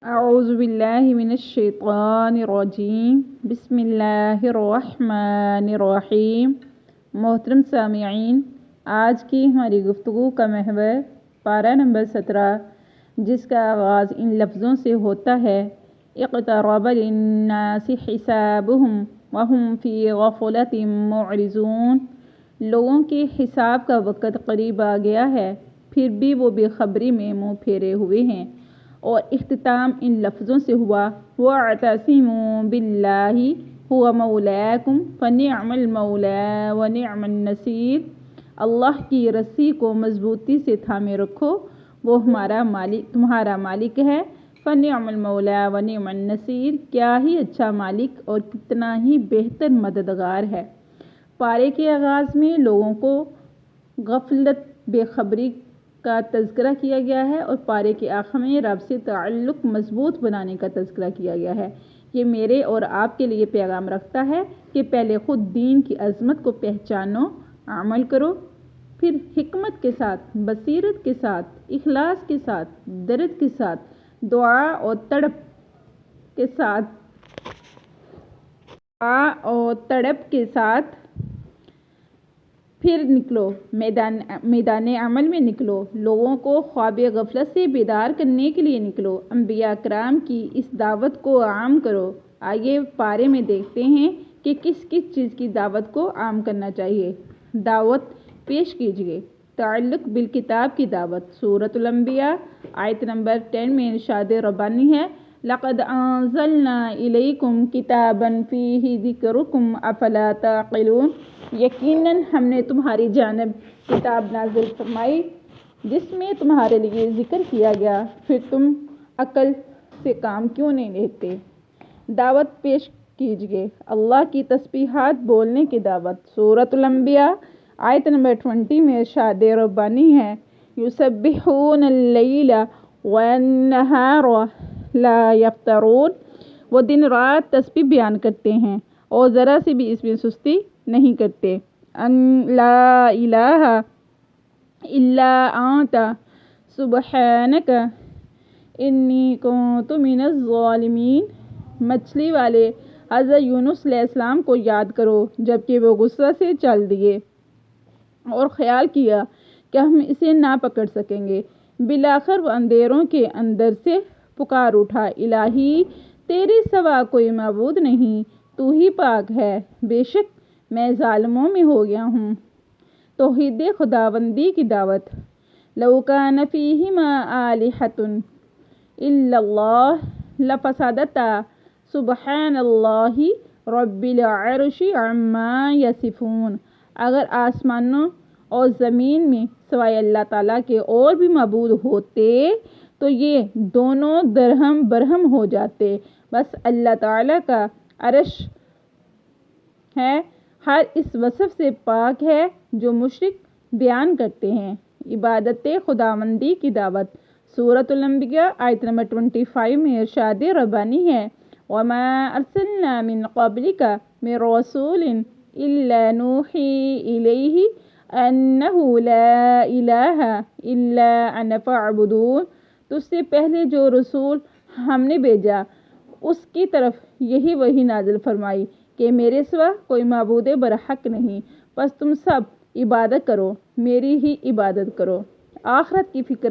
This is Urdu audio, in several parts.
اعوذ باللہ من الشیطان الرجیم بسم اللہ الرحمن الرحیم۔ محترم سامعین، آج کی ہماری گفتگو کا محور پارہ نمبر 17 جس کا آغاز ان لفظوں سے ہوتا ہے: اقترب للناس حسابهم وهم فی غفلۃ معرضون۔ لوگوں کے حساب کا وقت قریب آ گیا ہے، پھر بھی وہ بے خبری میں منہ پھیرے ہوئے ہیں۔ اور اختتام ان لفظوں سے ہوا: وَاعْتَصِمُوا بِاللَّهِ هُوَ مَوْلَاكُمْ فَنِعْمَ الْمَوْلَىٰ وَنِعْمَ النَّصِيرُ۔ اللہ کی رسی کو مضبوطی سے تھامے رکھو، وہ تمہارا مالک ہے۔ فَنِعْمَ الْمَوْلَىٰ وَنِعْمَ النَّصِيرُ، کیا ہی اچھا مالک اور کتنا ہی بہتر مددگار ہے۔ پارے کے آغاز میں لوگوں کو غفلت، بے خبری کا تذکرہ کیا گیا ہے، اور پارے کے آخر میں رب سے تعلق مضبوط بنانے کا تذکرہ کیا گیا ہے۔ یہ میرے اور آپ کے لیے پیغام رکھتا ہے کہ پہلے خود دین کی عظمت کو پہچانو، عمل کرو، پھر حکمت کے ساتھ، بصیرت کے ساتھ، اخلاص کے ساتھ، درد کے ساتھ، دعا اور تڑپ کے ساتھ پھر نکلو، میدان عمل میں نکلو، لوگوں کو خواب غفلت سے بیدار کرنے کے لیے نکلو، انبیاء کرام کی اس دعوت کو عام کرو۔ آئیے پارے میں دیکھتے ہیں کہ کس کس چیز کی دعوت کو عام کرنا چاہیے۔ دعوت پیش کیجیے۔ تعلق بالکتاب کی دعوت۔ سورۃ الانبیاء آیت نمبر 10 میں ارشاد ربانی ہے: لَقَدْ أَنزَلْنَا إِلَيْكُمْ كِتَابًا فِيهِ ذِكْرُكُمْ أَفَلَا تَعْقِلُونَ۔ یقیناً ہم نے تمہاری جانب کتاب نازل فرمائی جس میں تمہارے لیے ذکر کیا گیا، پھر تم عقل سے کام کیوں نہیں لیتے؟ دعوت پیش کیجیے۔ اللہ کی تسبیحات بولنے کی دعوت۔ سورۃ الانبیاء آیت نمبر 20 میں ارشاد ربانی ہے: یسبحون اللیل والنہار لا یفترون۔ وہ دن رات تسبیح بیان کرتے ہیں اور ذرا سے بھی اس میں سستی نہیں کرتے۔ ان لا الہ الا انت سبحانک انی کنت من الظالمین۔ مچھلی والے حضرت یونس علیہ السلام کو یاد کرو جبکہ وہ غصہ سے چل دیے اور خیال کیا کہ ہم اسے نہ پکڑ سکیں گے۔ بالآخر وہ اندھیروں کے اندر سے پکار اٹھا: الہی، تیرے سوا کوئی معبود نہیں، تو ہی پاک ہے، بے شک میں ظالموں میں ہو گیا ہوں۔ توحید خداوندی کی دعوت۔ لَوْ كَانَ فِيهِمَا آلِهَةٌ إِلَّا اللَّهُ لَفَسَدَتَا سُبْحَانَ اللَّهِ رَبِّ الْعَرْشِ عَمَّا يَصِفُونَ۔ اگر آسمانوں اور زمین میں سوائے اللہ تعالیٰ کے اور بھی معبود ہوتے تو یہ دونوں درہم برہم ہو جاتے۔ بس اللہ تعالیٰ کا عرش ہے، ہر اس وصف سے پاک ہے جو مشرک بیان کرتے ہیں۔ عبادت خداوندی کی دعوت۔ سورۃ الانبیاء آیت نمبر 25 میں ارشاد ربانی ہے: وَمَا أَرْسَلْنَا مِن قَبْلِكَ مِن رَّسُولٍ إِلَّا نُوحِي إِلَيْهِ أَنَّهُ لَا إِلَٰهَ إِلَّا أَنَا فَاعْبُدُونِ۔ تجھ سے پہلے جو رسول ہم نے بھیجا اس کی طرف یہی وحی نازل فرمائی کہ میرے سوا کوئی معبود برحق نہیں، بس تم سب عبادت کرو، میری ہی عبادت کرو۔ آخرت کی فکر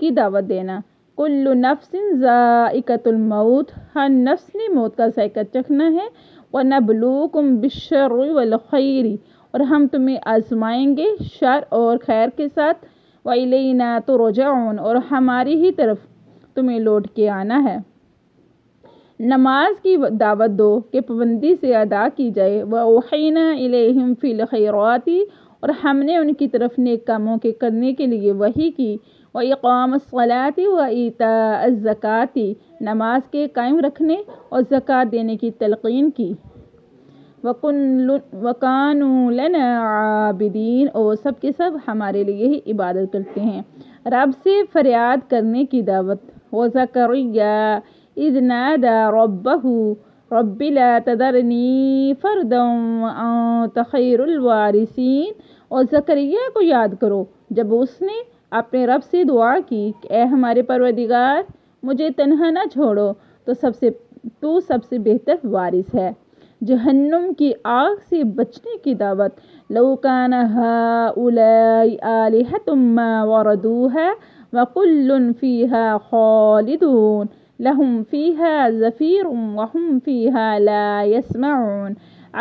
کی دعوت دینا۔ کل نفس ذائقۃ الموت، ہر نفس نے موت کا ذائقہ چکھنا ہے۔ وَنَبْلُوكُم بِالشَّرِّ وَالْخَيْرِ، اور ہم تمہیں آزمائیں گے شر اور خیر کے ساتھ۔ وَإِلَيْنَا تُرْجَعُونَ، اور ہماری ہی طرف تمہیں لوٹ کے آنا ہے۔ نماز کی دعوت دو کہ پابندی سے ادا کی جائے۔ وَأَوْحَيْنَا إِلَيْهِمْ فِي الْخَيْرَاتِ، اور ہم نے ان کی طرف نیک کاموں کے کرنے کے لیے وحی کی۔ وَإِقَامَ الصَّلَاةِ وَإِيتَاءَ الزَّكَاةِ، نماز کے قائم رکھنے اور زکوٰۃ دینے کی تلقین کی۔ وَكَانُوا لَنَا عَابِدِينَ، اور سب کے سب ہمارے لیے ہی عبادت کرتے ہیں۔ رب سے فریاد کرنے کی دعوت۔ وَزَكَرِيَّا إِذْ نَادَىٰ رَبَّهُ رَبِّ لَا تَذَرْنِي فَرْدًا وَأَنتَ خَيْرُ الْوَارِثِينَ، اور زکریا کو یاد کرو جب اس نے اپنے رب سے دعا کی کہ اے ہمارے پروردگار، مجھے تنہا نہ چھوڑو تو سب سے بہتر وارث ہے۔ جہنم کی آگ سے بچنے کی دعوت، لو کان ہؤلاء آلہۃ ما وردوها وکل فیہا خالدون لہم فیہا زفیر وہم فیہا لا یسمعون۔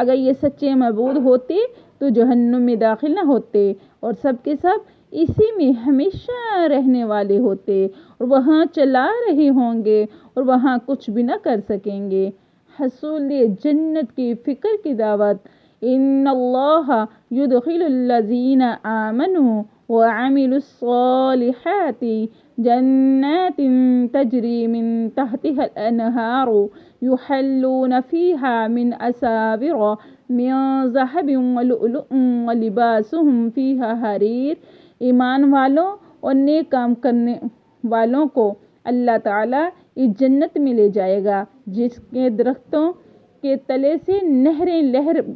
اگر یہ سچے معبود ہوتے تو جہنم میں داخل نہ ہوتے اور سب کے سب اسی میں ہمیشہ رہنے والے ہوتے اور وہاں چلا رہے ہوں گے اور وہاں کچھ بھی نہ کر سکیں گے۔ حصول جنت کی فکر کی دعوت، ان اللہ یدخل الذین آمنوا وعملوا الصالحات جنات تجری من تحتها الانہار یحلون فیہا من اساور من ذہب ولؤلؤ ولباسهم فیہا حریر۔ ایمان والوں اور نیک کام کرنے والوں کو اللہ تعالیٰ اس جنت میں لے جائے گا جس کے درختوں کے تلے سے نہریں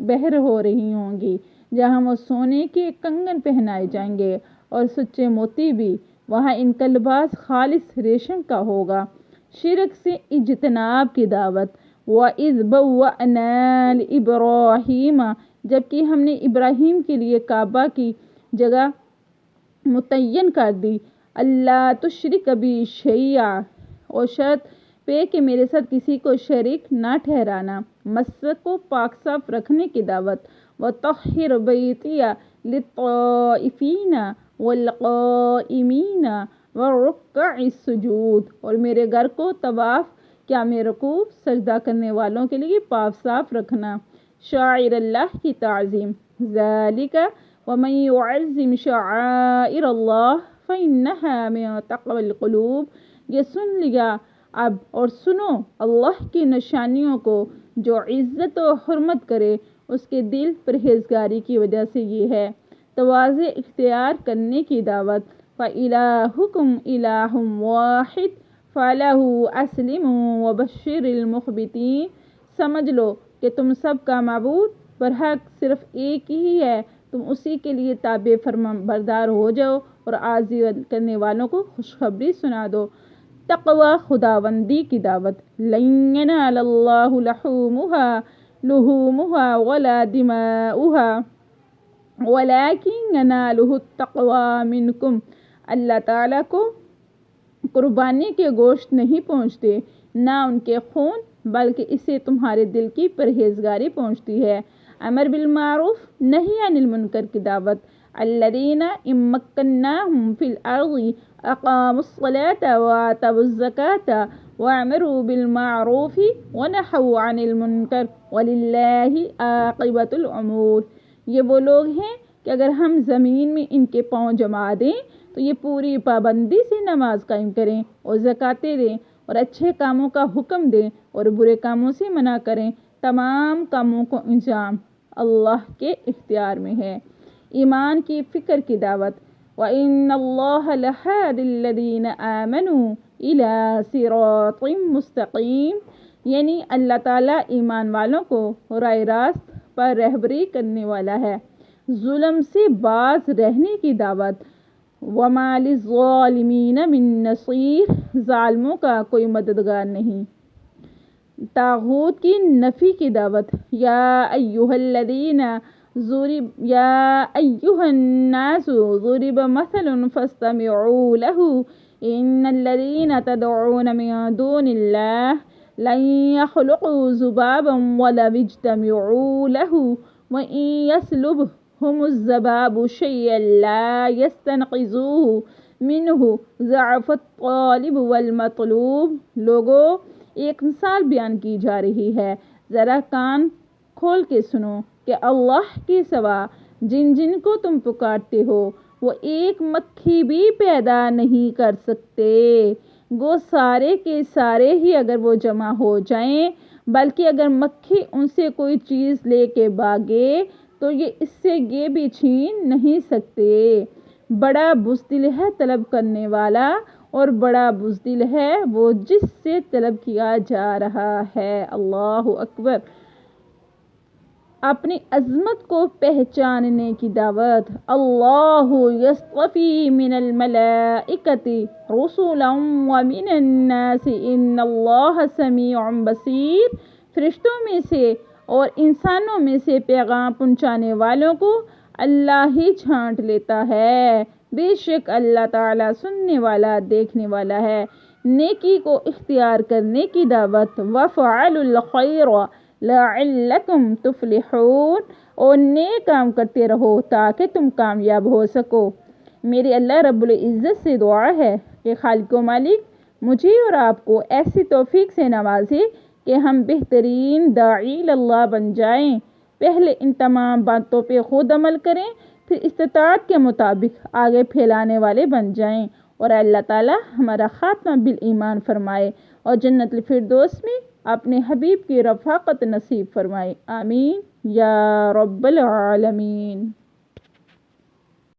بہر ہو رہی ہوں گی، جہاں وہ سونے کے کنگن پہنائے جائیں گے اور سچے موتی بھی۔ وہاں ان کا لباس خالص ریشم کا ہوگا۔ شرک سے اجتناب کی دعوت، وَإِذْ بَوَّأْنَا لِإِبْرَاهِيمَ، جبکہ ہم نے ابراہیم کے لیے کعبہ کی جگہ متعین کر دی، اللہ تشرک بی شیئا، اور شرط پہ کہ میرے ساتھ کسی کو شریک نہ ٹھہرانا۔ مسجد کو پاک صاف رکھنے کی دعوت، وَطَهِّرْ بَيْتِیَ لِلطَّائِفِینَ وَالْقَائِمِینَ وَالرُّکَّعِ السُّجُودِ، اور میرے گھر کو طواف کیا میں رکوع سجدہ کرنے والوں کے لیے پاک صاف رکھنا۔ شاعر اللہ کی تعظیم، ذالک ومن يعظم شعائر اللہ فإنها من تقوى القلوب۔ یہ سن لیا اب اور سنو اللہ کی نشانیوں کو، جو عزت و حرمت کرے اس کے دل پرہیزگاری کی وجہ سے یہ ہے۔ تواضع اختیار کرنے کی دعوت، فإلہکم الہ واحد فلہ اسلموا وبشر المخبتین۔ سمجھ لو کہ تم سب کا معبود برحق صرف ایک ہی ہے، تم اسی کے لیے تابع فرما بردار ہو جاؤ اور عاجزی کرنے والوں کو خوشخبری سنا دو۔ تقوی خداوندی کی دعوت، لن ینال اللہ لحومها ولا دماؤها ولکن ینالہ التقوی منکم۔ اللہ تعالیٰ کو قربانی کے گوشت نہیں پہنچتے نہ ان کے خون، بلکہ اسے تمہارے دل کی پرہیزگاری پہنچتی ہے۔ امر بالمعروف نہی عن المنکر کی دعوت، الذین ان مکناہم فی الارض اقاموا الصلاة وآتوا الزکاة وامروا بالمعروف ونہوا عن المنکر وللہ عاقبۃ الامور۔ یہ وہ لوگ ہیں کہ اگر ہم زمین میں ان کے پاؤں جما دیں تو یہ پوری پابندی سے نماز قائم کریں اور زکاتیں دیں اور اچھے کاموں کا حکم دیں اور برے کاموں سے منع کریں۔ تمام کاموں کو انجام اللہ کے اختیار میں ہے۔ ایمان کی فکر کی دعوت، وَإِنَّ اللَّهَ لَهَادِ الَّذِينَ آمَنُوا إِلَىٰ صِرَاطٍ مُسْتَقِيمٍ، یعنی اللہ تعالیٰ ایمان والوں کو راہ راست پر رہبری کرنے والا ہے۔ ظلم سے باز رہنے کی دعوت، وَمَا لِلظَّالِمِينَ مِن نَصِيرٍ، ظالموں کا کوئی مددگار نہیں۔ طاغوت کی نفی کی دعوت، یا ایھا الناس ضرب مثل فاستمعوا له ان الذین تدعون من دون اللہ لن يخلقوا ذبابا ولو اجتمعوا له وإن يسلبهم الذباب شيئا لا يستنقذوه منه ضعف الطالب والمطلوب۔ لوگو، ایک مثال بیان کی جا رہی ہے، ذرا کان کھول کے سنو کہ اللہ کے سوا جن جن کو تم پکارتے ہو وہ ایک مکھی بھی پیدا نہیں کر سکتے، گو سارے کے سارے ہی اگر وہ جمع ہو جائیں، بلکہ اگر مکھی ان سے کوئی چیز لے کے بھاگے تو یہ اس سے یہ بھی چھین نہیں سکتے۔ بڑا بزدل ہے طلب کرنے والا اور بڑا بزدل ہے وہ جس سے طلب کیا جا رہا ہے۔ اللہ اکبر۔ اپنی عظمت کو پہچاننے کی دعوت۔ اللہ یصطفی من الملائکۃ رسلا ومن الناس ان اللہ سمیع بصیر۔ فرشتوں میں سے اور انسانوں میں سے پیغام پہنچانے والوں کو اللہ ہی چھانٹ لیتا ہے، بے شک اللہ تعالیٰ سننے والا دیکھنے والا ہے۔ نیکی کو اختیار کرنے کی دعوت۔ وَفْعَلُوا الْخَيْرَ لَعَلَّكُمْ تُفْلِحُونَ، اور نیک کام کرتے رہو تاکہ تم کامیاب ہو سکو۔ میرے اللہ رب العزت سے دعا ہے کہ خالق و مالک مجھے اور آپ کو ایسی توفیق سے نوازے کہ ہم بہترین داعی اللہ بن جائیں۔ پہلے ان تمام باتوں پہ خود عمل کریں، پھر استطاعت کے مطابق آگے پھیلانے والے بن جائیں، اور اللہ تعالیٰ ہمارا خاتمہ بالایمان فرمائے اور جنت الفردوس میں اپنے حبیب کی رفاقت نصیب فرمائے۔ آمین یا رب العالمین۔